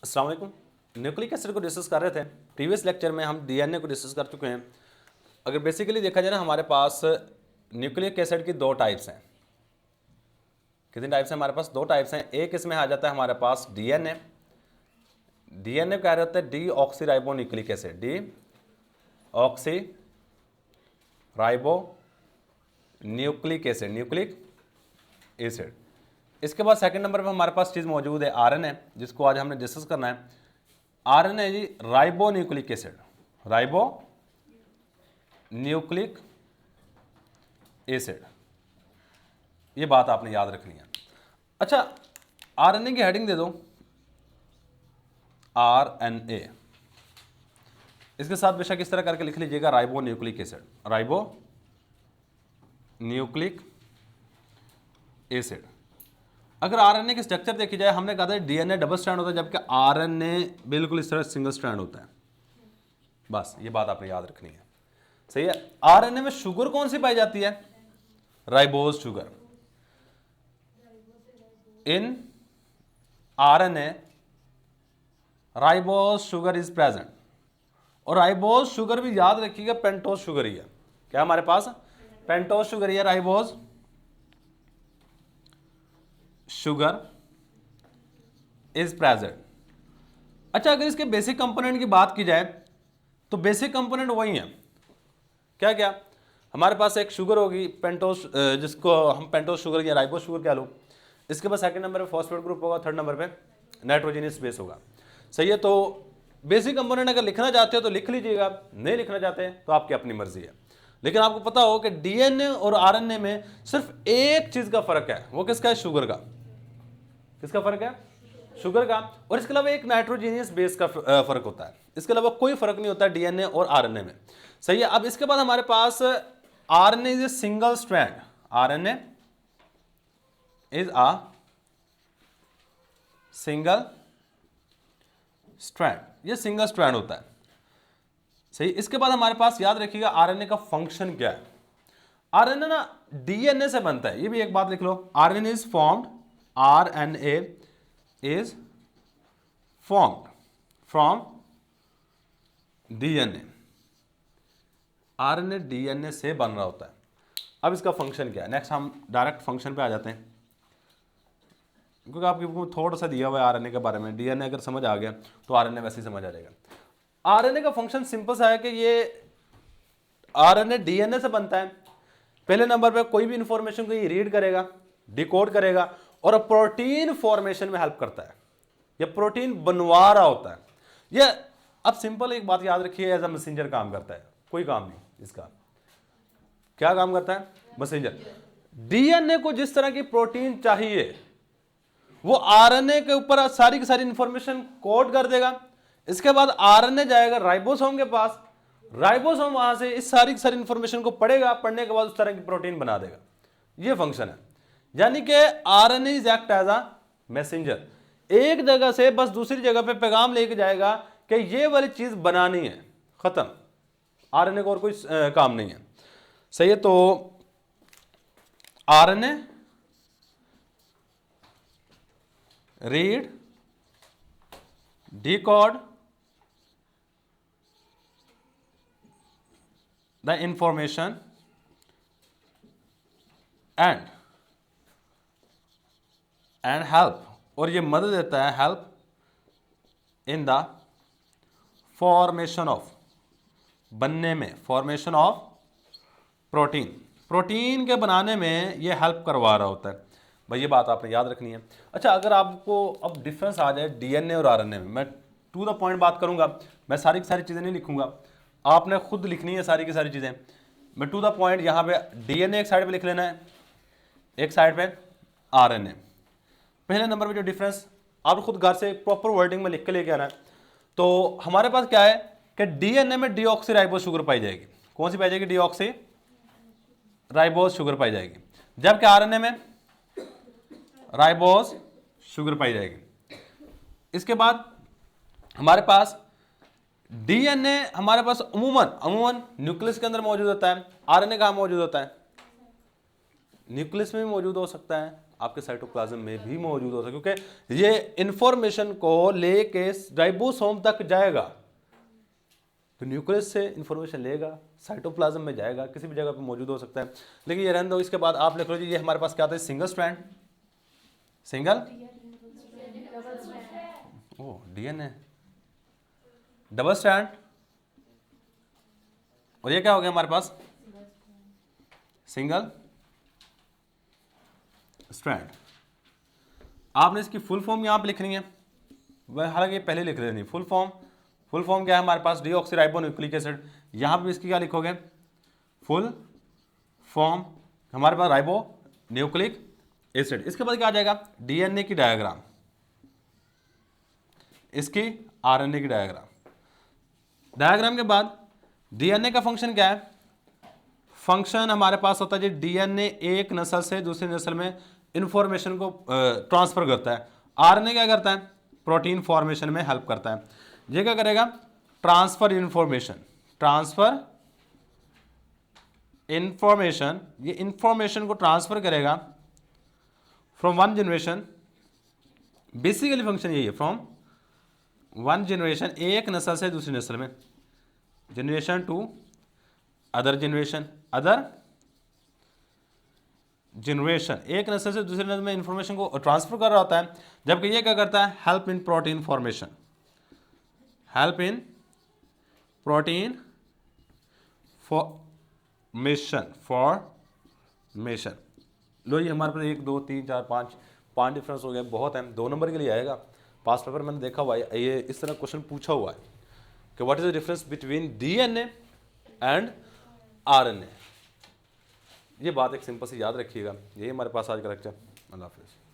अस्सलाम वालेकुम। Nucleic acid को डिस्कस कर रहे थे। प्रीवियस लेक्चर में हम डीएनए को डिस्कस कर चुके हैं। अगर बेसिकली देखा जाए ना, हमारे पास न्यूक्लिक एसिड की दो टाइप्स हैं। कितनी टाइप्स हैं हमारे पास? दो टाइप्स हैं। एक इसमें आ जाता है हमारे पास डीएनए। डीएनए क्या रहता है? D oxy ribo nucleic acid, D oxy ribo nucleic acid, nucleic acid. इसके बाद सेकंड नंबर पे हमारे पास चीज़ मौजूद है आरएनए, जिसको आज हमने डिस्कस करना है। आरएनए जी ribonucleic acid, ribonucleic acid. ये बात आपने याद रखनी है। अच्छा, आरएनए की हेडिंग दे दो आरएनए। इसके साथ बेशक इस तरह करके लिख लीजिएगा ribo nucleic acid, ribonucleic acid. अगर आरएनए की स्ट्रक्चर देखी जाए, हमने कहा था डीएनए डबल स्ट्रैंड होता है, जबकि आरएनए बिल्कुल इस तरह सिंगल स्ट्रैंड होता है। बस ये बात आपने याद रखनी है। सही है। आरएनए में शुगर कौन सी पाई जाती है? Ribose sugar. In RNA ribose sugar is present. और राइबोज शुगर भी याद रखिएगा पेंटोज शुगर ही है। क्या हमारे पास? पेंटोज शुगर ही है, राइबोज शुगर इज प्रेजेंट। अच्छा, अगर इसके बेसिक कंपोनेंट की बात की जाए तो बेसिक कंपोनेंट वही है। क्या क्या? हमारे पास एक शुगर होगी पेंटोज, जिसको हम पेंटोज शुगर या राइबोज शुगर कह लो। इसके बाद सेकंड नंबर पे फॉस्फेट ग्रुप होगा, थर्ड नंबर पे नाइट्रोजनस बेस होगा। सही है। तो बेसिक कंपोनेंट अगर लिखना चाहते हो तो लिख लीजिएगा, नहीं लिखना चाहते तो आपकी अपनी मर्जी है। लेकिन आपको पता हो कि डीएनए और आरएनए में सिर्फ एक चीज का फर्क है। वो किसका है? शुगर का। किसका फर्क है? शुगर का। और इसके अलावा एक नाइट्रोजीनियस बेस का फर्क होता है। इसके अलावा कोई फर्क नहीं होता डीएनए और आरएनए में। सही है। अब इसके बाद हमारे पास RNA is a single strand, RNA is a single strand, ये सिंगल स्ट्रैंड होता है। सही। इसके बाद हमारे पास याद रखिएगा आरएनए का फंक्शन क्या है। आरएनए ना डीएनए से बनता है, ये भी एक बात लिख लो। RNA is formed, RNA is formed from DNA. RNA DNA से बन रहा होता है। अब इसका फंक्शन क्या है? नेक्स्ट हम डायरेक्ट फंक्शन पे आ जाते हैं, क्योंकि आपकी बुक में थोड़ा सा दिया हुआ है आरएनए के बारे में। डीएनए अगर समझ आ गया तो आरएनए वैसे ही समझ आ जाएगा। आरएनए का फंक्शन सिंपल सा है कि ये आरएनए डीएनए से बनता है। पहले नंबर पे कोई भी इंफॉर्मेशन को ये रीड करेगा, डिकोड करेगा और प्रोटीन फॉर्मेशन में हेल्प करता है। ये प्रोटीन बनवा रहा होता है। ये अब सिंपल एक बात याद रखिए, एज अ मैसेंजर काम करता है, कोई काम नहीं इसका। क्या काम करता है? मैसेंजर। डीएनए को जिस तरह की प्रोटीन चाहिए वो आरएनए के ऊपर सारी की सारी इंफॉर्मेशन कोड कर देगा। इसके बाद आरएनए जाएगा राइबोसोम के पास, राइबोसोम वहां से इस सारी की सारी इंफॉर्मेशन को पढ़ेगा, पढ़ने के बाद उस तरह की प्रोटीन बना देगा। ये फंक्शन है। यानी कि RNA is act as a messenger. एक जगह से बस दूसरी जगह पे पैगाम लेके जाएगा कि ये वाली चीज बनानी है, खत्म। आरएनए को और कोई काम नहीं है। सही है। तो RNA read, decode the information and help, और ये मदद देता है, help in the formation of, बनने में, फॉर्मेशन ऑफ प्रोटीन, प्रोटीन के बनाने में ये हेल्प करवा रहा होता है। भाई ये बात आपने याद रखनी है। अच्छा, अगर आपको अब डिफरेंस आ जाए डीएनए और आरएनए में, मैं टू द पॉइंट बात करूंगा, मैं सारी की सारी चीज़ें नहीं लिखूंगा, आपने खुद लिखनी है सारी की सारी चीज़ें। मैं टू द पॉइंट यहाँ पे डीएनए एक साइड पे लिख लेना है, एक साइड पे आरएनए। पहले नंबर पे जो डिफरेंस आप खुद घर से प्रॉपर वर्डिंग में लिख के लेके आना है। तो हमारे पास क्या है कि डीएनए में डीऑक्सी राइबोज शुगर पाई जाएगी। कौन सी पाई जाएगी? डीऑक्सी राइबोज शुगर पाई जाएगी। जबकि आरएनए में राइबोज शुगर पाई जाएगी। इसके बाद हमारे पास डीएनए हमारे पास अमूमन न्यूक्लियस के अंदर मौजूद होता है। आरएनए कहाँ मौजूद होता है? न्यूक्लियस में भी मौजूद हो सकता है आपके साइटोप्लाज्म में भी मौजूद होता है, क्योंकि ये इंफॉर्मेशन को लेके राइबोसोम तक जाएगा। तो न्यूक्लियस से इंफॉर्मेशन लेगा, साइटोप्लाज्म में जाएगा, किसी भी जगह पे मौजूद हो सकता है। लेकिन ये रहने दो। इसके बाद आप लिख लो जी, ये हमारे पास क्या आता है, सिंगल स्ट्रैंड, सिंगल, ओ डीएनए, डबल स्ट्रैंड, और ये क्या हो गया हमारे पास, सिंगल स्ट्रैंड। आपने इसकी फुल फॉर्म यहां पे लिखनी है, वह हालांकि पहले लिख लेनी फुल फॉर्म। फुल फॉर्म क्या है हमारे पास, डीऑक्सीराइबोन्यूक्लिक एसिड। यहां पे इसकी क्या लिखोगे, फुल फॉर्म हमारे पास राइबो न्यूक्लिक एसिड। इसके बाद क्या आ जाएगा, डीएनए की डायग्राम, इसकी आरएनए की डायग्राम। डायग्राम के बाद डीएनए का फंक्शन क्या है, फंक्शन हमारे पास होता है जी, डीएनए एक नस्ल से दूसरी नस्ल में इंफॉर्मेशन को ट्रांसफर करता है। आरएनए क्या करता है, प्रोटीन फॉर्मेशन में हेल्प करता है। ये क्या करेगा, ट्रांसफर इंफॉर्मेशन, ट्रांसफर इंफॉर्मेशन, ये इंफॉर्मेशन को ट्रांसफर करेगा from one generation, basically function यही है, फ्रॉम वन जनरेशन, एक नस्ल से दूसरी नस्ल में, generation to other generation, other generation, एक नस्ल से दूसरे नस्ल में इंफॉर्मेशन को ट्रांसफर कर रहा होता है। जबकि ये क्या करता है, help in protein formation, help in protein formation. लो ये हमारे पास 1 2 3 4 5 डिफरेंस हो गए, बहुत है, 2 नंबर के लिए आएगा। पास पेपर मैंने देखा हुआ है, ये इस तरह क्वेश्चन पूछा हुआ है कि what is the difference between DNA and RNA. ये बात एक सिंपल सी याद रखिएगा। यही हमारे पास आज का लेक्चर। अल्लाह हाफिज़।